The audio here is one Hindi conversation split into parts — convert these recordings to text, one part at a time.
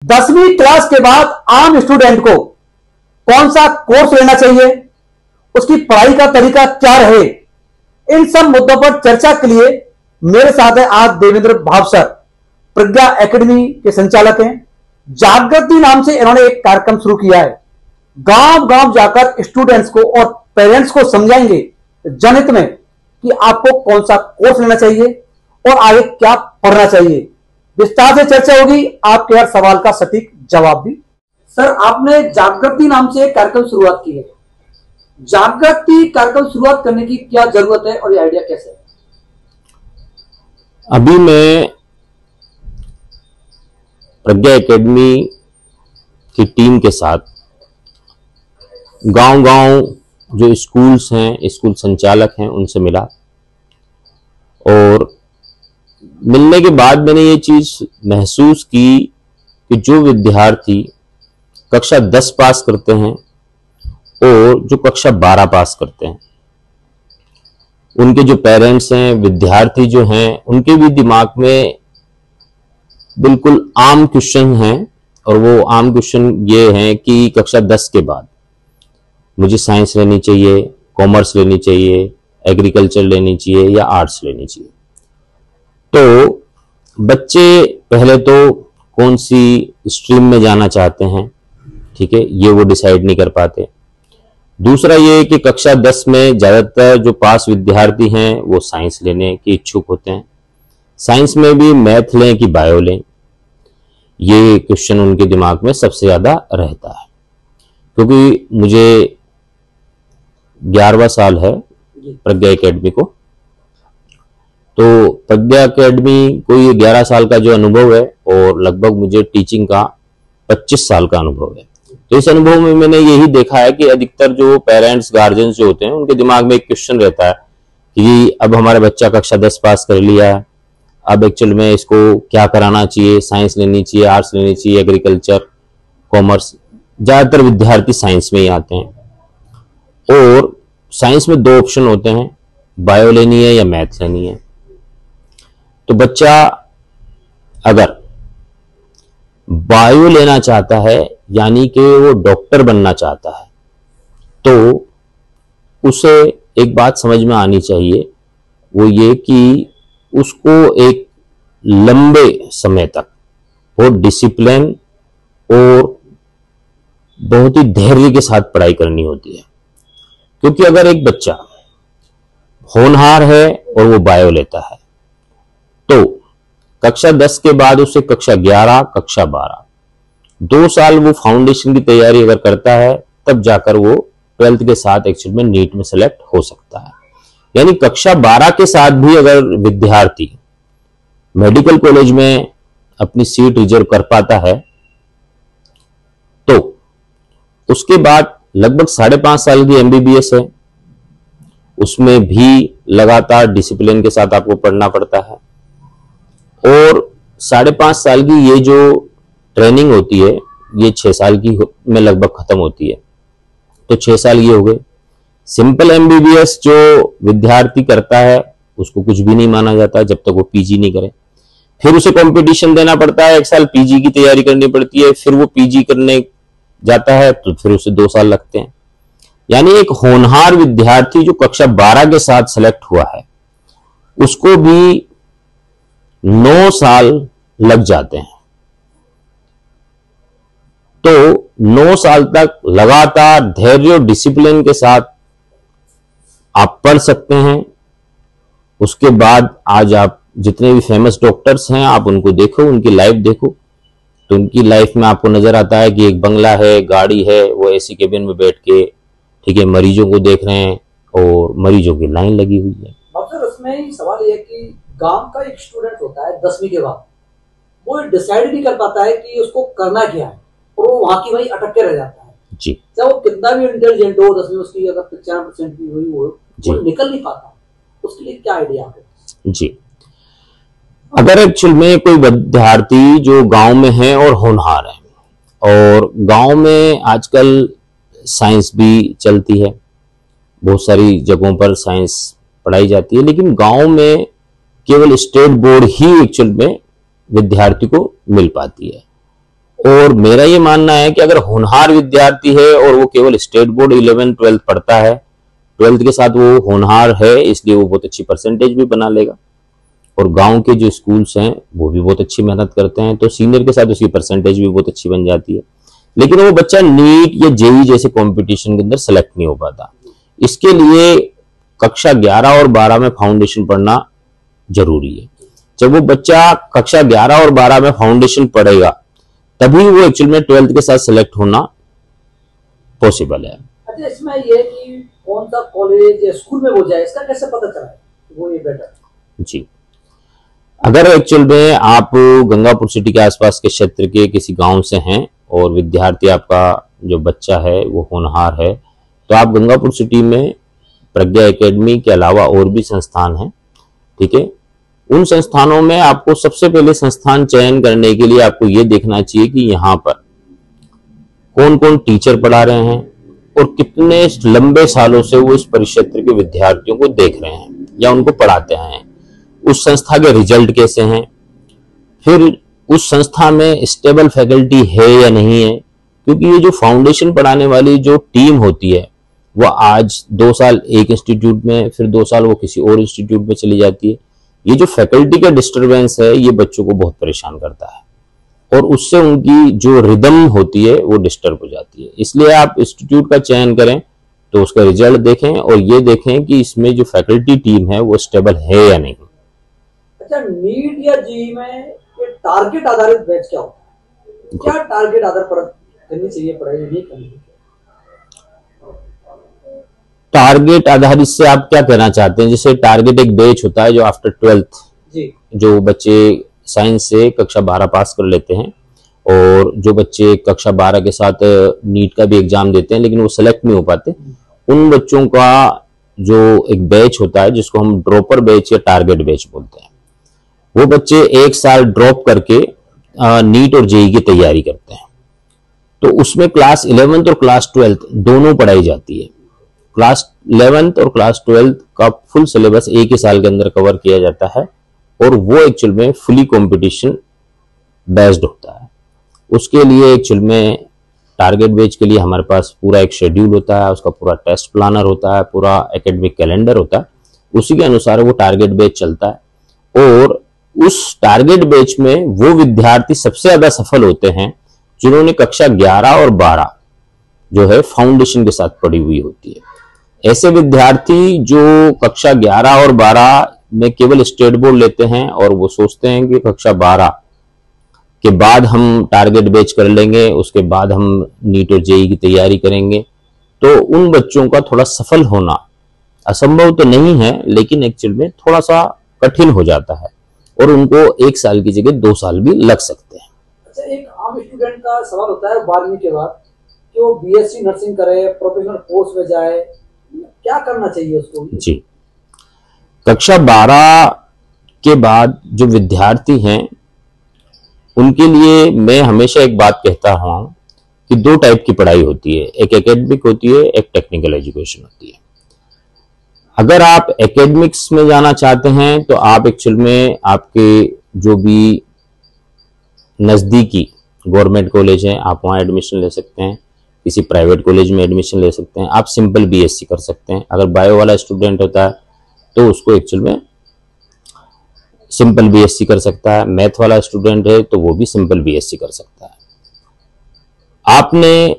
10वीं क्लास के बाद आम स्टूडेंट को कौन सा कोर्स लेना चाहिए, उसकी पढ़ाई का तरीका क्या रहे, इन सब मुद्दों पर चर्चा के लिए मेरे साथ है आज देवेंद्र भावसर, प्रज्ञा एकेडमी के संचालक हैं। जागृति नाम से इन्होंने एक कार्यक्रम शुरू किया है। गांव गांव जाकर स्टूडेंट्स को और पेरेंट्स को समझाएंगे जनहित में कि आपको कौन सा कोर्स लेना चाहिए और आगे क्या पढ़ना चाहिए। विस्तार से चर्चा होगी, आपके हर सवाल का सटीक जवाब भी। सर, आपने जागृति नाम से एक कार्यक्रम शुरुआत की है। जागृति कार्यक्रम शुरुआत करने की क्या जरूरत है और ये आइडिया कैसे है? अभी मैं प्रज्ञा एकेडमी की टीम के साथ गांव-गांव जो स्कूल्स हैं, स्कूल संचालक हैं, उनसे मिला और मिलने के बाद मैंने ये चीज महसूस की कि जो विद्यार्थी कक्षा 10 पास करते हैं और जो कक्षा 12 पास करते हैं, उनके जो पेरेंट्स हैं, विद्यार्थी जो हैं, उनके भी दिमाग में बिल्कुल आम क्वेश्चन हैं। और वो आम क्वेश्चन ये हैं कि कक्षा 10 के बाद मुझे साइंस लेनी चाहिए, कॉमर्स लेनी चाहिए, एग्रीकल्चर लेनी चाहिए या आर्ट्स लेनी चाहिए। तो बच्चे पहले तो कौन सी स्ट्रीम में जाना चाहते हैं, ठीक है, ये वो डिसाइड नहीं कर पाते। दूसरा ये कि कक्षा 10 में ज्यादातर जो पास विद्यार्थी हैं वो साइंस लेने के इच्छुक होते हैं। साइंस में भी मैथ लें कि बायो लें, ये क्वेश्चन उनके दिमाग में सबसे ज्यादा रहता है। क्योंकि मुझे 11वां साल है प्रज्ञा एकेडमी को, तो प्रज्ञा एकेडमी को ये 11 साल का जो अनुभव है और लगभग मुझे टीचिंग का 25 साल का अनुभव है। तो इस अनुभव में मैंने यही देखा है कि अधिकतर जो पेरेंट्स, गार्जियंस जो होते हैं, उनके दिमाग में एक क्वेश्चन रहता है कि अब हमारा बच्चा कक्षा 10 पास कर लिया है, अब एक्चुअल में इसको क्या कराना चाहिए, साइंस लेनी चाहिए, आर्ट्स लेनी चाहिए, एग्रीकल्चर, कॉमर्स। ज्यादातर विद्यार्थी साइंस में ही आते हैं और साइंस में 2 ऑप्शन होते हैं, बायो लेनी है या मैथ लेनी है। तो बच्चा अगर बायो लेना चाहता है, यानी कि वो डॉक्टर बनना चाहता है, तो उसे एक बात समझ में आनी चाहिए, वो ये कि उसको एक लंबे समय तक बहुत डिसिप्लिन और बहुत ही धैर्य के साथ पढ़ाई करनी होती है। क्योंकि अगर एक बच्चा होनहार है और वो बायो लेता है, तो कक्षा 10 के बाद उसे कक्षा 11, कक्षा 12 2 साल वो फाउंडेशन की तैयारी अगर करता है, तब जाकर वो 12th के साथ एक्चुअल में नीट में सेलेक्ट हो सकता है। यानी कक्षा 12 के साथ भी अगर विद्यार्थी मेडिकल कॉलेज में अपनी सीट रिजर्व कर पाता है, तो उसके बाद लगभग 5.5 साल की एमबीबीएस है, उसमें भी लगातार डिसिप्लिन के साथ आपको पढ़ना पड़ता है। और 5.5 साल की ये जो ट्रेनिंग होती है, ये 6 साल की में लगभग खत्म होती है। तो 6 साल ये हो गए। सिंपल एमबीबीएस जो विद्यार्थी करता है उसको कुछ भी नहीं माना जाता जब तक वो पीजी नहीं करे। फिर उसे कंपटीशन देना पड़ता है, 1 साल पीजी की तैयारी करनी पड़ती है, फिर वो पीजी करने जाता है तो फिर उसे 2 साल लगते हैं। यानी एक होनहार विद्यार्थी जो कक्षा 12 के साथ सेलेक्ट हुआ है, उसको भी 9 साल लग जाते हैं। तो 9 साल तक लगातार धैर्य और डिसिप्लिन के साथ आप पढ़ सकते हैं। उसके बाद आज आप जितने भी फेमस डॉक्टर्स हैं, आप उनको देखो, उनकी लाइफ देखो, तो उनकी लाइफ में आपको नजर आता है कि एक बंगला है, गाड़ी है, वो एसी केबिन में बैठ के, ठीक है, मरीजों को देख रहे हैं और मरीजों की लाइन लगी हुई है। सर, उसमें सवाल यह है कि गांव का एक स्टूडेंट होता है 10वीं के बाद, वो डिसाइड नहीं कर पाता है कि उसको करना क्या है और वो वहां की वहीं अटक के रह जाता है जी। चाहे वो कितना भी इंटेलिजेंट हो, 10वीं उसकी अगर 95% भी हुई हो, वो निकल नहीं पाता। उसके लिए क्या आइडिया है? जी, अगर एक्चुअल में कोई विद्यार्थी जो गांव में है और होनहार है, और गांव में आजकल साइंस भी चलती है, बहुत सारी जगहों पर साइंस पढ़ाई जाती है, लेकिन गांव में केवल स्टेट बोर्ड ही एक्चुअल में विद्यार्थी को मिल पाती है। और मेरा ये मानना है कि अगर होनहार विद्यार्थी है और वो केवल स्टेट बोर्ड 11 12 पढ़ता है, 12th के साथ वो होनहार है, इसलिए वो बहुत अच्छी परसेंटेज भी बना लेगा। और गांव के जो स्कूल्स हैं वो भी बहुत अच्छी मेहनत करते हैं, तो सीनियर के साथ उसकी परसेंटेज भी बहुत अच्छी बन जाती है। लेकिन वो बच्चा नीट या जेई जैसे कंपटीशन के अंदर सेलेक्ट नहीं हो पाता। इसके लिए कक्षा 11 और 12 में फाउंडेशन पढ़ना जरूरी है। जब वो बच्चा कक्षा 11 और 12 में फाउंडेशन पढ़ेगा तभी वो एक्चुअल में 12th के साथ सेलेक्ट होना पॉसिबल है। अच्छा, इसमें ये कि कौन सा कॉलेज या स्कूल में वो जाए, इसका कैसे पता चला है वो ये बेटर? जी, अगर एक्चुअल में आप गंगापुर सिटी के आसपास के क्षेत्र के किसी गांव से हैं और विद्यार्थी आपका जो बच्चा है वो होनहार है, तो आप गंगापुर सिटी में प्रज्ञा एकेडमी के अलावा और भी संस्थान हैं, ठीक है। उन संस्थानों में आपको सबसे पहले संस्थान चयन करने के लिए आपको ये देखना चाहिए कि यहाँ पर कौन कौन टीचर पढ़ा रहे हैं और कितने लंबे सालों से वो इस परिक्षेत्र के विद्यार्थियों को देख रहे हैं या उनको पढ़ाते हैं। उस संस्था के रिजल्ट कैसे हैं, फिर उस संस्था में स्टेबल फैकल्टी है या नहीं है, क्योंकि ये जो फाउंडेशन पढ़ाने वाली जो टीम होती है वो आज 2 साल एक इंस्टीट्यूट में, फिर 2 साल वो किसी और इंस्टीट्यूट में चली जाती है। ये जो फैकल्टी का डिस्टरबेंस है ये बच्चों को बहुत परेशान करता है और उससे उनकी जो रिदम होती है वो डिस्टर्ब हो जाती है। इसलिए आप इंस्टीट्यूट का चयन करें तो उसका रिजल्ट देखें और ये देखें कि इसमें जो फैकल्टी टीम है वो स्टेबल है या नहीं। अच्छा, नीट या जेईई में ये टारगेट आधारित बैच क्या होता है? क्या टारगेट आधार पर करनी चाहिए पढ़ाई, नहीं करनी चाहिए? टारगेट आधारित से आप क्या कहना चाहते हैं? जैसे टारगेट एक बैच होता है जो आफ्टर 12th जो बच्चे साइंस से कक्षा 12 पास कर लेते हैं और जो बच्चे कक्षा 12 के साथ नीट का भी एग्जाम देते हैं लेकिन वो सेलेक्ट नहीं हो पाते, उन बच्चों का जो एक बैच होता है जिसको हम ड्रॉपर बैच या टारगेट बैच बोलते हैं, वो बच्चे 1 साल ड्रॉप करके नीट और जेईई की तैयारी करते हैं। तो उसमें क्लास 11th और क्लास 12th दोनों पढ़ाई जाती है। क्लास 11th और क्लास 12th का फुल सिलेबस एक ही साल के अंदर कवर किया जाता है और वो एक्चुअल में फुली कंपटीशन बेस्ड होता है। उसके लिए एक्चुअल में टारगेट बैच के लिए हमारे पास पूरा एक शेड्यूल होता है, उसका पूरा टेस्ट प्लानर होता है, पूरा एकेडमिक कैलेंडर होता है, उसी के अनुसार वो टारगेट बैच चलता है। और उस टारगेट बैच में वो विद्यार्थी सबसे ज्यादा सफल होते हैं जिन्होंने कक्षा 11 और 12 जो है फाउंडेशन के साथ पढ़ी हुई होती है। ऐसे विद्यार्थी जो कक्षा 11 और 12 में केवल स्टेट बोर्ड लेते हैं और वो सोचते हैं कि कक्षा 12 के बाद हम टारगेट बैच कर लेंगे, उसके बाद हम नीट और जेईई की तैयारी करेंगे, तो उन बच्चों का थोड़ा सफल होना असंभव तो नहीं है लेकिन एक्चुअल में थोड़ा सा कठिन हो जाता है और उनको 1 साल की जगह 2 साल भी लग सकते हैं। अच्छा, एक आम स्टूडेंट का सवाल होता है 12वीं के बाद कि वो बीएससी नर्सिंग करे, प्रोफेशनल कोर्स में जाए, क्या करना चाहिए उसको? जी, कक्षा 12 के बाद जो विद्यार्थी हैं उनके लिए मैं हमेशा एक बात कहता हूं कि 2 टाइप की पढ़ाई होती है, एक एकेडमिक होती है, एक टेक्निकल एजुकेशन होती है। अगर आप एकेडमिक्स में जाना चाहते हैं तो आप एक्चुअल में आपके जो भी नजदीकी गवर्नमेंट कॉलेज है आप वहां एडमिशन ले सकते हैं, किसी प्राइवेट कॉलेज में एडमिशन ले सकते हैं, आप सिंपल बीएससी कर सकते हैं। अगर बायो वाला स्टूडेंट होता है तो उसको एक्चुअल में सिंपल बीएससी कर सकता है, मैथ वाला स्टूडेंट है तो वो भी सिंपल बीएससी कर सकता है। आपने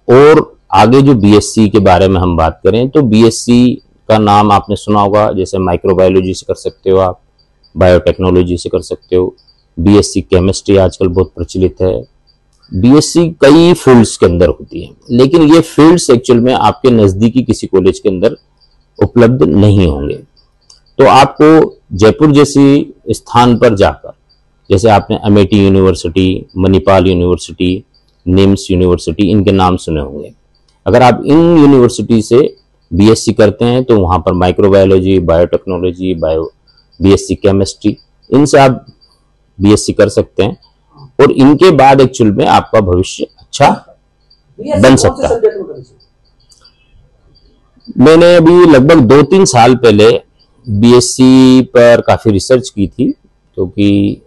और आगे जो बीएससी के बारे में हम बात करें तो बीएससी का नाम आपने सुना होगा, जैसे माइक्रोबायोलॉजी से कर सकते हो, आप बायोटेक्नोलॉजी से कर सकते हो, बीएससी केमिस्ट्री आजकल बहुत प्रचलित है। बीएससी कई फील्ड्स के अंदर होती है लेकिन ये फील्ड्स एक्चुअल में आपके नजदीकी किसी कॉलेज के अंदर उपलब्ध नहीं होंगे। तो आपको जयपुर जैसी स्थान पर जाकर, जैसे आपने Amethi university, Manipal university, NIMS university, इनके नाम सुने होंगे, अगर आप इन यूनिवर्सिटी से बीएससी करते हैं तो वहां पर माइक्रोबायोलॉजी, बायोटेक्नोलॉजी, बीएससी केमिस्ट्री, इनसे आप बीएससी कर सकते हैं और इनके बाद एक्चुअल में आपका भविष्य अच्छा बन सकता है। मैंने अभी लगभग 2-3 साल पहले बीएससी पर काफी रिसर्च की थी क्योंकि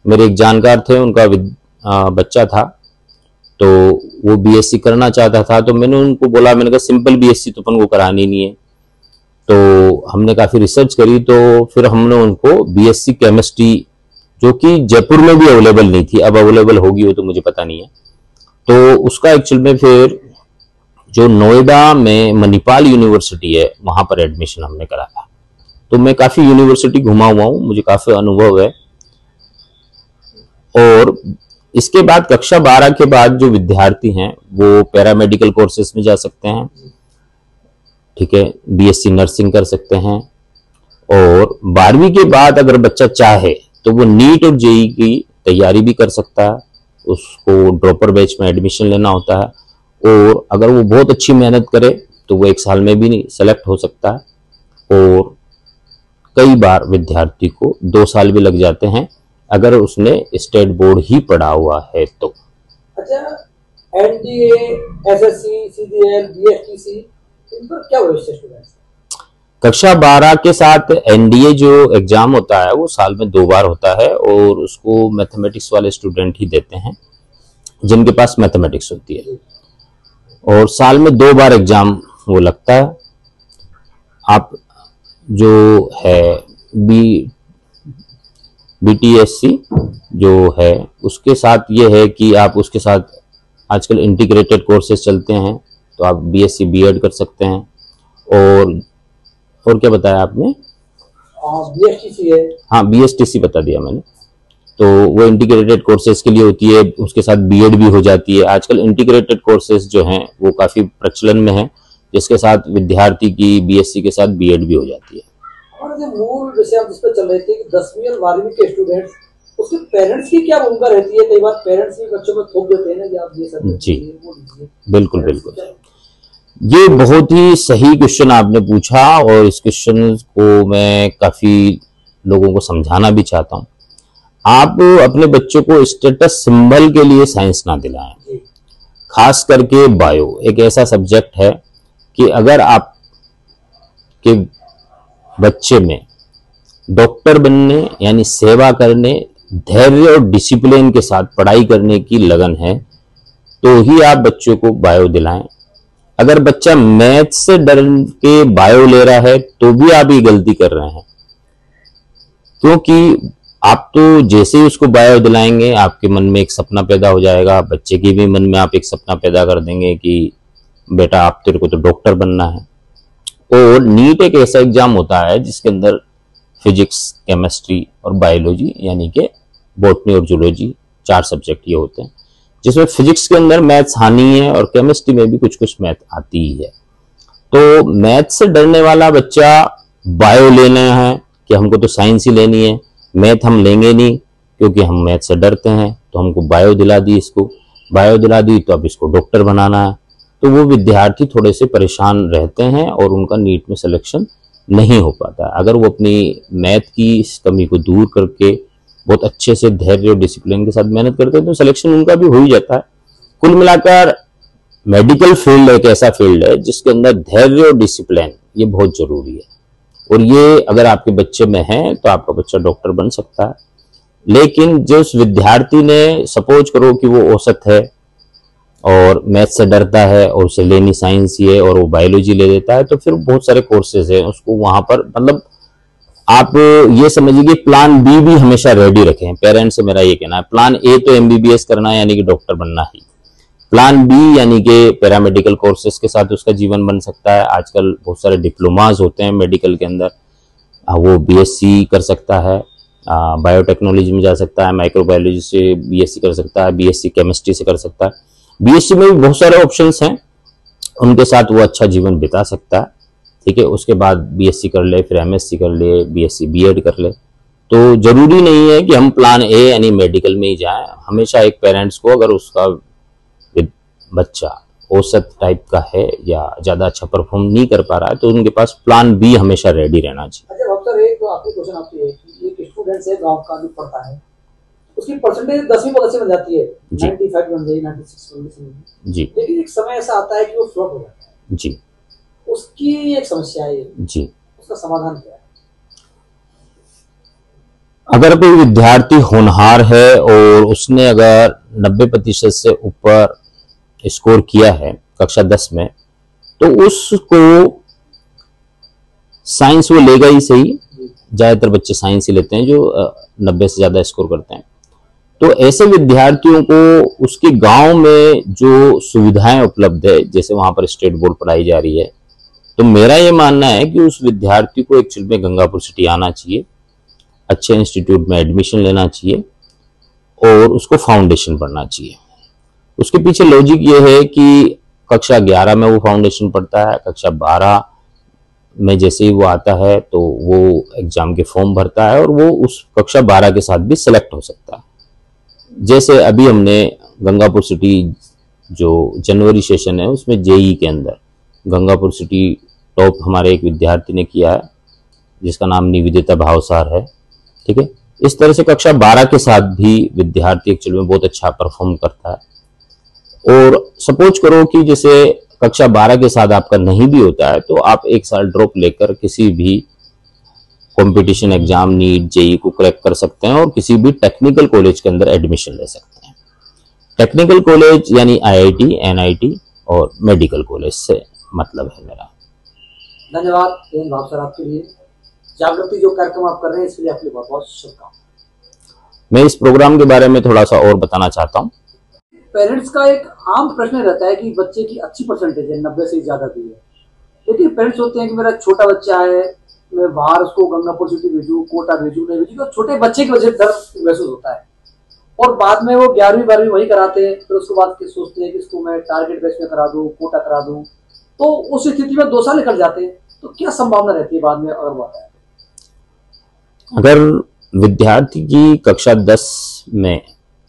मेरे एक जानकार थे, उनका बच्चा था, तो वो बीएससी करना चाहता था। तो मैंने उनको बोला, मैंने कहा सिंपल बीएससी तो अपन को करानी नहीं है। तो हमने काफ़ी रिसर्च करी, तो फिर हमने उनको बीएससी केमिस्ट्री, जो कि जयपुर में भी अवेलेबल नहीं थी, अब अवेलेबल होगी वो तो मुझे पता नहीं है, तो उसका एक्चुअल में फिर जो नोएडा में मणिपाल यूनिवर्सिटी है वहां पर एडमिशन हमने कराया। तो मैं काफ़ी यूनिवर्सिटी घुमा हुआ हूँ, मुझे काफ़ी अनुभव है। और इसके बाद कक्षा 12 के बाद जो विद्यार्थी हैं वो पैरामेडिकल कोर्सेज में जा सकते हैं, ठीक है, बीएससी नर्सिंग कर सकते हैं। और 12वीं के बाद अगर बच्चा चाहे तो वो नीट और जेई की तैयारी भी कर सकता है, उसको ड्रॉपर बैच में एडमिशन लेना होता है। और अगर वो बहुत अच्छी मेहनत करे तो वो 1 साल में भी नहीं सेलेक्ट हो सकता है। और कई बार विद्यार्थी को 2 साल भी लग जाते हैं अगर उसने स्टेट बोर्ड ही पढ़ा हुआ है तो। अच्छा, एनडीए, एसएससी, सीजीएल, बीएसटीसी, इन पर क्या भविष्य स्टूडेंट्स? कक्षा 12 के साथ एनडीए जो एग्जाम होता है वो साल में 2 बार होता है, और उसको मैथमेटिक्स वाले स्टूडेंट ही देते हैं जिनके पास मैथमेटिक्स होती है, और साल में 2 बार एग्जाम वो लगता है। आप जो है बीटीएससी जो है उसके साथ ये है कि आप उसके साथ आजकल इंटीग्रेटेड कोर्सेज चलते हैं, तो आप बीएससी बीएड कर सकते हैं। और क्या बताया आपने? बीएसटीसी है। हाँ, बीएसटीसी बता दिया मैंने। तो वो इंटीग्रेटेड कोर्सेज के लिए होती है, उसके साथ बीएड भी हो जाती है। आजकल इंटीग्रेटेड कोर्सेज जो हैं वो काफी प्रचलन में है, जिसके साथ विद्यार्थी की बीएससी के साथ बीएड भी हो जाती है। और जो मूल विषय हम जिस पर चल रहे थे कि 10वीं और 12वीं के स्टूडेंट्स, उसके पेरेंट्स की क्या भूमिका रहती है? कई बार पेरेंट्स भी बच्चों में थोप देते हैं ना कि आप ये सब जी, बिल्कुल बिल्कुल, ये बहुत ही सही क्वेश्चन आपने पूछा, और इस क्वेश्चन को मैं काफी लोगों को समझाना भी चाहता हूँ। आप अपने बच्चों को स्टेटस सिंबल के लिए साइंस ना दिलाएं, खास करके बायो एक ऐसा सब्जेक्ट है कि अगर आप के बच्चे में डॉक्टर बनने यानी सेवा करने, धैर्य और डिसिप्लिन के साथ पढ़ाई करने की लगन है तो ही आप बच्चों को बायो दिलाएं। अगर बच्चा मैथ से डर के बायो ले रहा है तो भी आप ये गलती कर रहे हैं, क्योंकि आप तो जैसे ही उसको बायो दिलाएंगे आपके मन में एक सपना पैदा हो जाएगा, बच्चे के भी मन में आप एक सपना पैदा कर देंगे कि बेटा आप तेरे को तो डॉक्टर बनना है। और नीट एक ऐसा एग्जाम होता है जिसके अंदर फिजिक्स, केमिस्ट्री और बायोलॉजी यानी कि बॉटनी और जूलॉजी 4 सब्जेक्ट ये होते हैं, जिसमें फिजिक्स के अंदर मैथ्स आनी है और केमिस्ट्री में भी कुछ कुछ मैथ आती ही है। तो मैथ से डरने वाला बच्चा बायो लेना है कि हमको तो साइंस ही लेनी है, मैथ हम लेंगे नहीं क्योंकि हम मैथ से डरते हैं, तो हमको बायो दिला दी, इसको बायो दिला दी तो अब इसको डॉक्टर बनाना है। तो वो विद्यार्थी थोड़े से परेशान रहते हैं और उनका नीट में सिलेक्शन नहीं हो पाता। अगर वो अपनी मैथ की इस कमी को दूर करके बहुत अच्छे से धैर्य और डिसिप्लिन के साथ मेहनत करते हैं तो सिलेक्शन उनका भी हो ही जाता है। कुल मिलाकर मेडिकल फील्ड एक ऐसा फील्ड है जिसके अंदर धैर्य और डिसिप्लिन ये बहुत जरूरी है, और ये अगर आपके बच्चे में है तो आपका बच्चा डॉक्टर बन सकता है। लेकिन जिस विद्यार्थी ने, सपोज करो कि वो औसत है और मैथ से डरता है और उसे लेनी साइंस ही है और वो बायोलॉजी ले लेता है, तो फिर बहुत सारे कोर्सेज हैं उसको वहां पर, मतलब आप ये समझिए कि प्लान बी भी हमेशा रेडी रखें। पेरेंट्स से मेरा ये कहना है, प्लान ए तो एमबीबीएस करना है यानी कि डॉक्टर बनना ही, प्लान बी यानी कि पैरामेडिकल कोर्सेज के साथ उसका जीवन बन सकता है। आजकल बहुत सारे डिप्लोमाज होते हैं मेडिकल के अंदर, वो बीएससी कर सकता है, बायोटेक्नोलॉजी में जा सकता है, माइक्रोबायोलॉजी से बीएससी कर सकता है, बीएससी केमिस्ट्री से कर सकता है। बीएससी में भी बहुत सारे ऑप्शंस हैं, उनके साथ वो अच्छा जीवन बिता सकता है। ठीक है, उसके बाद बीएससी कर ले, फिर एमएससी कर ले, बीएससी बीएड कर ले। तो जरूरी नहीं है कि हम प्लान ए यानी मेडिकल में ही जाएं। हमेशा एक पेरेंट्स को, अगर उसका बच्चा औसत टाइप का है या ज्यादा अच्छा परफॉर्म नहीं कर पा रहा है तो उनके पास प्लान बी हमेशा रेडी रहना चाहिए। अच्छा डॉक्टर, एक तो आपकी क्वेश्चन आपकी है कि एक स्टूडेंट है गांव का जो पढ़ता है, उसकी परसेंटेज 10वीं बहुत अच्छी बन जाती है, 95 बन जाए, 96 बन जाए जी, लेकिन एक समय ऐसा आता है कि वो फ्लॉप हो जाता है जी, उसकी एक समस्या है जी, उसका समाधान क्या है? अगर कोई विद्यार्थी होनहार है और उसने अगर 90% से ऊपर स्कोर किया है कक्षा 10 में, तो उसको साइंस वो लेगा ही सही। ज्यादातर बच्चे साइंस ही लेते हैं जो 90 से ज्यादा स्कोर करते हैं। तो ऐसे विद्यार्थियों को उसके गांव में जो सुविधाएं उपलब्ध है, जैसे वहां पर स्टेट बोर्ड पढ़ाई जा रही है, तो मेरा ये मानना है कि उस विद्यार्थी को एक्चुअल में गंगापुर सिटी आना चाहिए, अच्छे इंस्टीट्यूट में एडमिशन लेना चाहिए और उसको फाउंडेशन पढ़ना चाहिए। उसके पीछे लॉजिक ये है कि कक्षा 11 में वो फाउंडेशन पढ़ता है, कक्षा 12 में जैसे ही वो आता है तो वो एग्जाम के फॉर्म भरता है और वो उस कक्षा 12 के साथ भी सिलेक्ट हो सकता है। जैसे अभी हमने गंगापुर सिटी जो जनवरी सेशन है उसमें जेई के अंदर गंगापुर सिटी टॉप हमारे एक विद्यार्थी ने किया है जिसका नाम निवेदिता भावसार है। ठीक है, इस तरह से कक्षा 12 के साथ भी विद्यार्थी एक्चुअली में बहुत अच्छा परफॉर्म करता है। और सपोज करो कि जैसे कक्षा 12 के साथ आपका नहीं भी होता है तो आप एक साल ड्रॉप लेकर किसी भी कंपटीशन एग्जाम, नीट, जेई को क्रैक कर सकते हैं और किसी भी टेक्निकल कॉलेज के अंदर एडमिशन ले सकते हैं। टेक्निकल कॉलेज यानी आईआईटी, एनआईटी और मेडिकल कॉलेज से मतलब है मेरा। धन्यवाद भाव सर आपके लिए। जागृति जो कार्यक्रम आप कर रहे हैं इसके लिए आपके बहुत बहुत शुभकामनाएं। मैं इस प्रोग्राम के बारे में थोड़ा सा और बताना चाहता हूँ। पेरेंट्स का एक आम प्रश्न रहता है कि बच्चे की अच्छी परसेंटेज है, 90 से ज्यादा भी है, लेकिन पेरेंट्स होते हैं कि मेरा छोटा बच्चा है, मैं बाहर उसको गंगापुर सिटी भेजूं, कोटा भेजूं, नहीं भेजूं, तो छोटे बच्चे की वजह से डर महसूस होता है और बाद में वो 11वीं 12वीं वही कराते हैं। फिर उसके बाद सोचते हैं कि इसको मैं टारगेट बेस में करा दूं, कोटा करा दूं, तो उस स्थिति में 2 साल निकल जाते हैं। तो क्या संभावना रहती है बाद में अगर वो आता है? अगर विद्यार्थी की कक्षा 10 में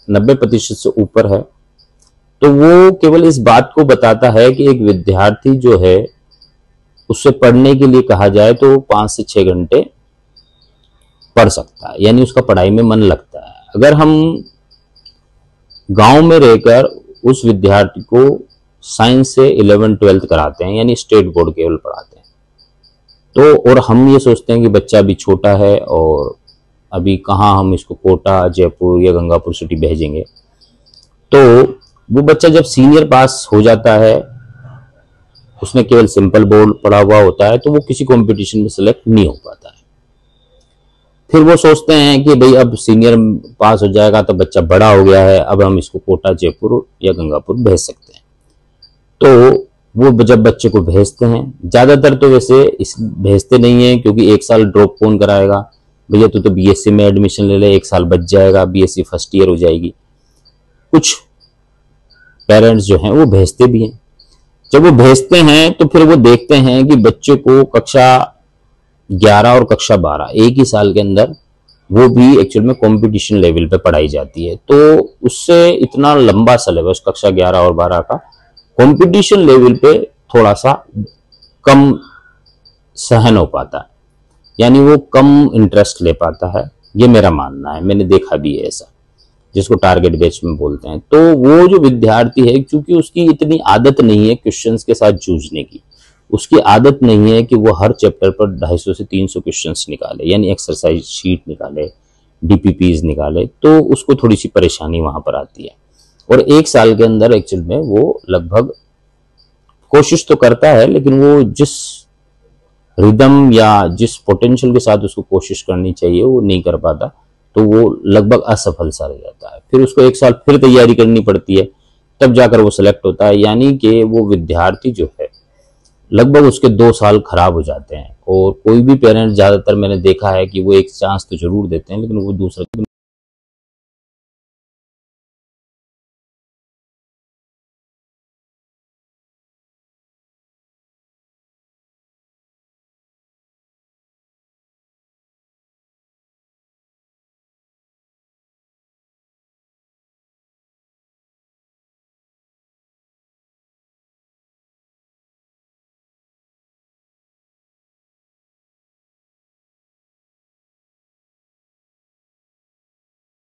90% से ऊपर है तो वो केवल इस बात को बताता है कि एक विद्यार्थी जो है उससे पढ़ने के लिए कहा जाए तो 5 से 6 घंटे पढ़ सकता है, यानी उसका पढ़ाई में मन लगता है। अगर हम गांव में रहकर उस विद्यार्थी को साइंस से 11th-12th कराते हैं, यानी स्टेट बोर्ड केवल पढ़ाते हैं, तो और हम ये सोचते हैं कि बच्चा अभी छोटा है और अभी कहाँ हम इसको कोटा, जयपुर या गंगापुर सिटी भेजेंगे, तो वो बच्चा जब सीनियर पास हो जाता है, उसने केवल सिंपल बोर्ड पढ़ा हुआ होता है, तो वो किसी कंपटीशन में सिलेक्ट नहीं हो पाता है। फिर वो सोचते हैं कि भाई अब सीनियर पास हो जाएगा तो बच्चा बड़ा हो गया है, अब हम इसको कोटा, जयपुर या गंगापुर भेज सकते हैं। तो वो जब बच्चे को भेजते हैं, ज्यादातर तो वैसे इस भेजते नहीं है क्योंकि 1 साल ड्रॉप कौन कराएगा, भैया तू तो बीएससी में एडमिशन ले ले, 1 साल बच जाएगा, बीएससी फर्स्ट ईयर हो जाएगी। कुछ पेरेंट्स जो हैं वो भेजते भी हैं। जब वो भेजते हैं तो फिर वो देखते हैं कि बच्चे को कक्षा 11 और कक्षा 12 एक ही साल के अंदर वो भी एक्चुअल में कंपटीशन लेवल पे पढ़ाई जाती है, तो उससे इतना लंबा सिलेबस कक्षा 11 और 12 का कंपटीशन लेवल पे थोड़ा सा कम सहन हो पाता है, यानी वो कम इंटरेस्ट ले पाता है। ये मेरा मानना है, मैंने देखा भी है ऐसा, जिसको टारगेट बेच में बोलते हैं। तो वो जो विद्यार्थी है, क्योंकि उसकी इतनी आदत नहीं है क्वेश्चंस के साथ जूझने की, उसकी आदत नहीं है कि वो हर चैप्टर पर 250 से 300 क्वेश्चंस निकाले, यानी एक्सरसाइज शीट निकाले, डीपीपीज निकाले, तो उसको थोड़ी सी परेशानी वहां पर आती है। और 1 साल के अंदर एक्चुअल में वो लगभग कोशिश तो करता है, लेकिन वो जिस रिदम या जिस पोटेंशियल के साथ उसको कोशिश करनी चाहिए वो नहीं कर पाता, तो वो लगभग असफल सा रह जाता है। फिर उसको 1 साल फिर तैयारी करनी पड़ती है, तब जाकर वो सिलेक्ट होता है। यानी कि वो विद्यार्थी जो है लगभग उसके 2 साल खराब हो जाते हैं। और कोई भी पेरेंट्स, ज्यादातर मैंने देखा है कि वो एक चांस तो जरूर देते हैं, लेकिन वो दूसरा